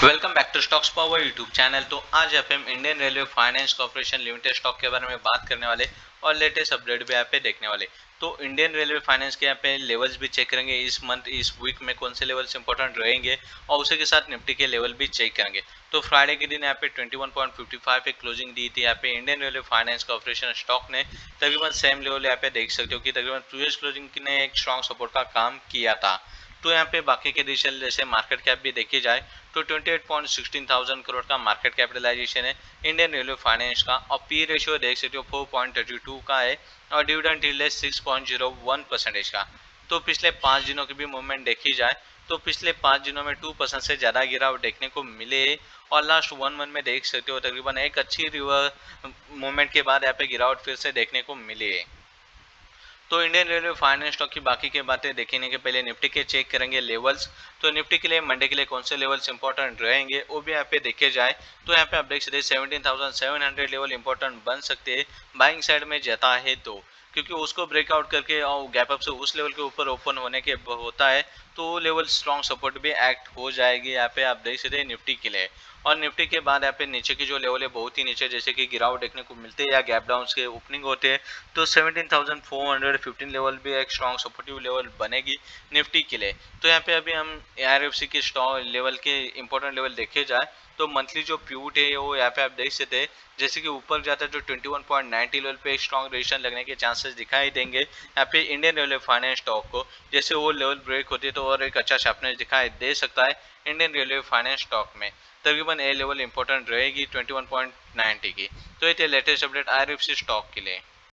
Welcome back to stocks power YouTube channel. तो आज यहाँ पे हम Indian railway finance corporation limited stock के बारे में बात करने वाले और लेटेस्ट अपडेट भी यहाँ पे देखने वाले। तो इंडियन रेलवे फाइनेंस के यहाँ पे लेवल्स भी चेक करेंगे इस मंथ इस वीक में कौन से लेवल्स इंपॉर्टेंट रहेंगे और उसी के साथ निफ्टी के लेवल भी चेक करेंगे। तो फ्राइडे के दिन यहाँ पे 21.55 पे क्लोजिंग दी थी यहाँ पे Indian railway finance corporation stock ने। तकरीबन सेम लेवल यहाँ पे देख सकते हो कि तकरीबन प्रीवियस क्लोजिंग ने एक स्ट्रॉन्ग सपोर्ट का काम किया था। तो यहाँ पे बाकी के डिजिटल जैसे मार्केट कैप भी देखी जाए तो 28.16 करोड़ का मार्केट कैपिटलाइजेशन है इंडियन रेलवे फाइनेंस का। और पी रेशियो देख सकते हो 4.32 का है और डिविडेंड यील्ड है 6.01% का। तो पिछले 5 दिनों की भी मूवमेंट देखी जाए तो पिछले 5 दिनों में 2% से ज़्यादा गिरावट देखने को मिले और लास्ट 1 मंथ में देख सकते हो तकरीबन एक अच्छी रिवर मूवमेंट के बाद यहाँ पे गिरावट फिर से देखने को मिली है। तो इंडियन रेलवे फाइनेंस स्टॉक की बाकी की बातें देखने के पहले निफ्टी के चेक करेंगे लेवल्स। तो निफ्टी के लिए मंडे के लिए कौन से लेवल्स इंपॉर्टेंट रहेंगे वो भी यहाँ पे देखे जाए तो यहाँ पे आप देख सकते हैं 17,700 लेवल इंपॉर्टेंट बन सकते हैं बाइंग साइड में जाता है तो, क्योंकि उसको ब्रेकआउट करके और गैप अप से उस लेवल के ऊपर ओपन होने के होता है तो लेवल स्ट्रॉन्ग सपोर्ट भी एक्ट हो जाएगी यहाँ पे आप देख सकते हैं निफ्टी के लिए। और निफ्टी के बाद यहाँ पे नीचे की जो लेवल है बहुत ही नीचे जैसे कि गिरावट देखने को मिलते हैं या गैप डाउन के ओपनिंग होते हैं तो 17,415 लेवल भी एक स्ट्रॉन्ग सपोर्टिव लेवल बनेगी निफ्टी के लिए। तो यहाँ पे अभी हम ARFC के स्टॉक लेवल के इंपॉर्टेंट लेवल देखे जाए तो मंथली जो प्यूट है वो यहाँ पे आप देख सकते हैं जैसे कि ऊपर जाता है तो 21.90 लेवल पे एक स्ट्रॉन्ग रेजिस्टेंस लगने के चांसेस दिखाई देंगे यहाँ पे इंडियन रेलवे फाइनेंस स्टॉक को। जैसे वो लेवल ब्रेक होती है तो और एक अच्छा शार्पनेस दिखाई दे सकता है इंडियन रेलवे फाइनेंस स्टॉक में। तकरीबन ए लेवल इंपॉर्टेंट रहेगी 21.90 की। तो ये थे लेटेस्ट अपडेट IRFC स्टॉक के लिए।